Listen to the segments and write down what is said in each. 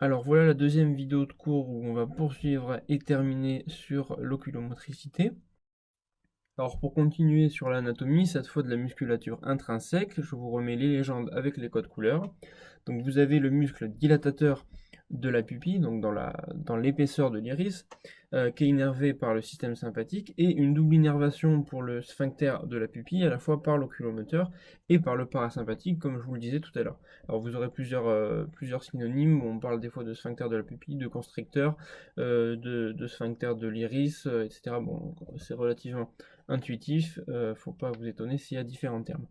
Alors voilà la deuxième vidéo de cours où on va poursuivre et terminer sur l'oculomotricité. Alors pour continuer sur l'anatomie, cette fois de la musculature intrinsèque, je vous remets les légendes avec les codes couleurs. Donc vous avez le muscle dilatateur de la pupille, donc dans l'épaisseur de l'iris, qui est innervé par le système sympathique, et une double innervation pour le sphincter de la pupille, à la fois par l'oculomoteur et par le parasympathique, comme je vous le disais tout à l'heure. Alors vous aurez plusieurs synonymes, on parle des fois de sphincter de la pupille, de constricteur, de sphincter de l'iris, etc. Bon, c'est relativement intuitif, faut pas vous étonner s'il y a différents termes.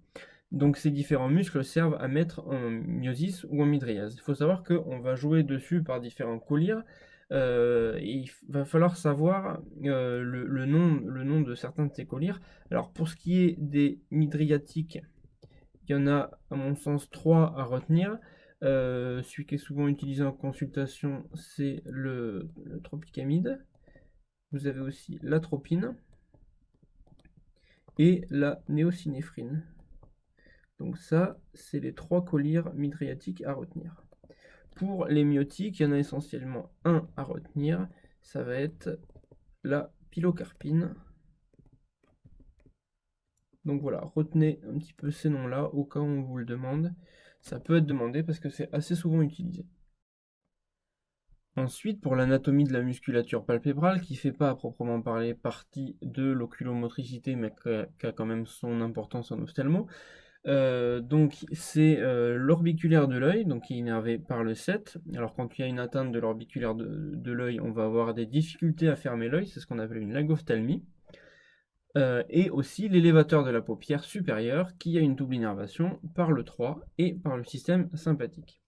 Donc ces différents muscles servent à mettre en myosis ou en mydriase. Il faut savoir qu'on va jouer dessus par différents collyres. Et il va falloir savoir le nom de certains de ces collyres. Alors pour ce qui est des mydriatiques, il y en a à mon sens 3 à retenir. Celui qui est souvent utilisé en consultation, c'est le tropicamide. Vous avez aussi l'atropine et la néosinéphrine. Donc ça, c'est les 3 collyres mydriatiques à retenir. Pour les myotiques, il y en a essentiellement un à retenir. Ça va être la pilocarpine. Donc voilà, retenez un petit peu ces noms-là au cas où on vous le demande. Ça peut être demandé parce que c'est assez souvent utilisé. Ensuite, pour l'anatomie de la musculature palpébrale, qui ne fait pas à proprement parler partie de l'oculomotricité, mais qui a quand même son importance en ophtalmo, donc c'est l'orbiculaire de l'œil, donc qui est innervé par le 7. Alors quand il y a une atteinte de l'orbiculaire de l'œil, on va avoir des difficultés à fermer l'œil, c'est ce qu'on appelle une lagophthalmie. Et aussi l'élévateur de la paupière supérieure, qui a une double innervation par le 3 et par le système sympathique.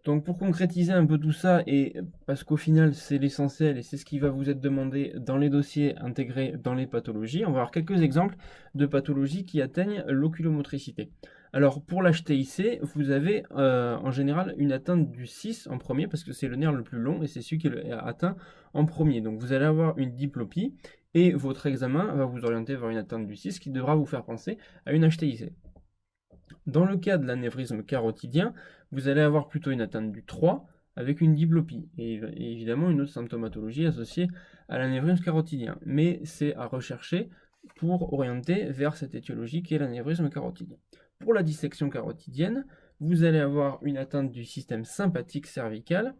Donc pour concrétiser un peu tout ça, et parce qu'au final c'est l'essentiel et c'est ce qui va vous être demandé dans les dossiers intégrés dans les pathologies, on va voir quelques exemples de pathologies qui atteignent l'oculomotricité. Alors pour l'HTIC, vous avez en général une atteinte du 6 en premier, parce que c'est le nerf le plus long et c'est celui qui est atteint en premier. Donc vous allez avoir une diplopie et votre examen va vous orienter vers une atteinte du 6 qui devra vous faire penser à une HTIC. Dans le cas de l'anévrisme carotidien, vous allez avoir plutôt une atteinte du 3 avec une diplopie et évidemment une autre symptomatologie associée à l'anévrisme carotidien. Mais c'est à rechercher pour orienter vers cette étiologie qui est l'anévrisme carotidien. Pour la dissection carotidienne, vous allez avoir une atteinte du système sympathique cervical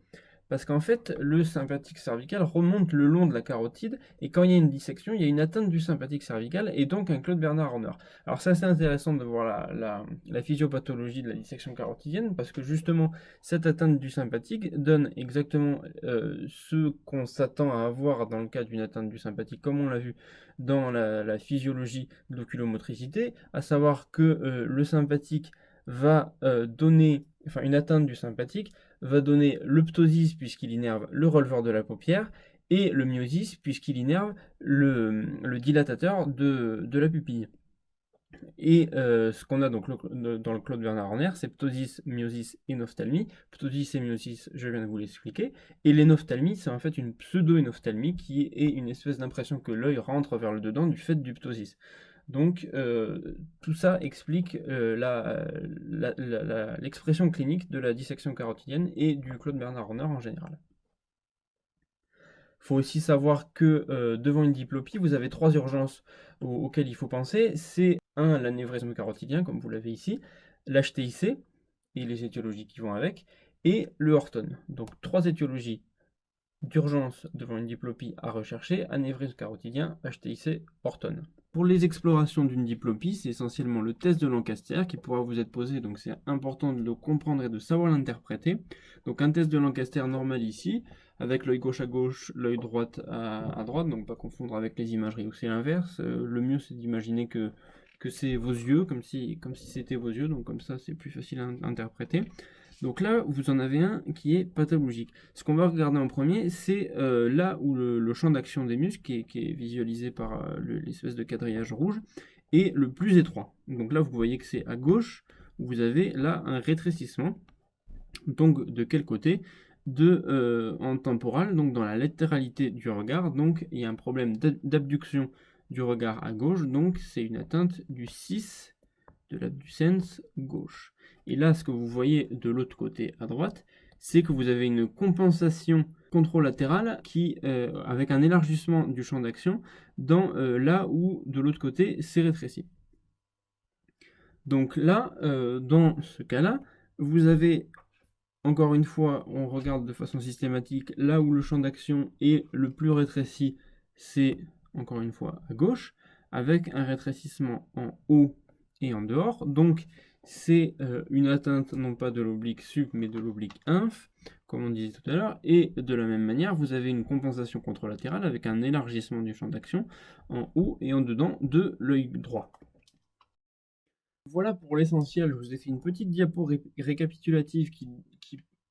parce qu'en fait, le sympathique cervical remonte le long de la carotide, et quand il y a une dissection, il y a une atteinte du sympathique cervical, et donc un Claude Bernard Horner. Alors c'est assez intéressant de voir la physiopathologie de la dissection carotidienne, parce que justement, cette atteinte du sympathique donne exactement ce qu'on s'attend à avoir dans le cas d'une atteinte du sympathique, comme on l'a vu dans la physiologie de l'oculomotricité, à savoir que le sympathique va donner, enfin une atteinte du sympathique, va donner le ptosis puisqu'il innerve le releveur de la paupière et le myosis puisqu'il innerve le dilatateur de la pupille. Et ce qu'on a donc dans le Claude Bernard Horner, c'est ptosis, myosis et ophtalmie. Ptosis et myosis, je viens de vous l'expliquer. Et l'énophtalmie, c'est en fait une pseudo-énophtalmie qui est une espèce d'impression que l'œil rentre vers le dedans du fait du ptosis. Donc tout ça explique l'expression clinique de la dissection carotidienne et du Claude Bernard Horner en général. Il faut aussi savoir que devant une diplopie, vous avez 3 urgences auxquelles il faut penser. C'est l'anévrisme carotidien, comme vous l'avez ici, l'HTIC et les étiologies qui vont avec, et le Horton. Donc 3 étiologies d'urgence devant une diplopie à rechercher, anévrisme carotidien, HTIC, Horton. Pour les explorations d'une diplopie, c'est essentiellement le test de Lancaster qui pourra vous être posé, donc c'est important de le comprendre et de savoir l'interpréter. Donc un test de Lancaster normal ici, avec l'œil gauche à gauche, l'œil droite à droite, donc pas confondre avec les imageries où c'est l'inverse. Le mieux c'est d'imaginer que c'est vos yeux, comme si c'était vos yeux, donc comme ça c'est plus facile à interpréter. Donc là, vous en avez un qui est pathologique. Ce qu'on va regarder en premier, c'est là où le champ d'action des muscles, qui est visualisé par l'espèce de quadrillage rouge, est le plus étroit. Donc là, vous voyez que c'est à gauche, où vous avez là un rétrécissement. Donc de quel côté? En temporal, donc dans la latéralité du regard. Donc il y a un problème d'abduction du regard à gauche, donc c'est une atteinte du 6 de l'abducens gauche. Et là, ce que vous voyez de l'autre côté à droite, c'est que vous avez une compensation contralatérale qui, avec un élargissement du champ d'action dans là où de l'autre côté c'est rétréci. Donc là, dans ce cas-là, vous avez, encore une fois, on regarde de façon systématique, là où le champ d'action est le plus rétréci, c'est encore une fois à gauche, avec un rétrécissement en haut et en dehors. Donc c'est une atteinte non pas de l'oblique sup, mais de l'oblique inf, comme on disait tout à l'heure. Et de la même manière, vous avez une compensation contralatérale avec un élargissement du champ d'action en haut et en dedans de l'œil droit. Voilà pour l'essentiel, je vous ai fait une petite diapo récapitulative qui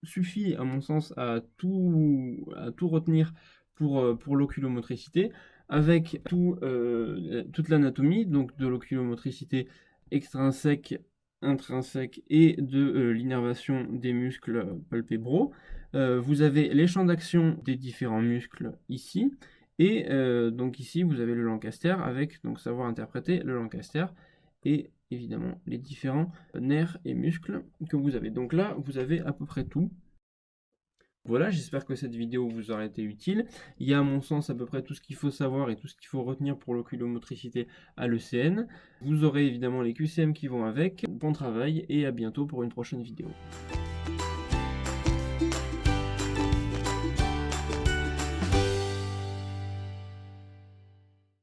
suffit à mon sens à tout retenir pour l'oculomotricité, avec toute l'anatomie donc de l'oculomotricité extrinsèque, intrinsèque et de l'innervation des muscles palpébraux. Vous avez les champs d'action des différents muscles ici, et donc ici vous avez le Lancaster avec donc savoir interpréter le Lancaster et évidemment les différents nerfs et muscles que vous avez. Donc là, vous avez à peu près tout. Voilà, j'espère que cette vidéo vous aura été utile. Il y a à mon sens à peu près tout ce qu'il faut savoir et tout ce qu'il faut retenir pour l'oculomotricité à l'ECN. Vous aurez évidemment les QCM qui vont avec. Bon travail et à bientôt pour une prochaine vidéo.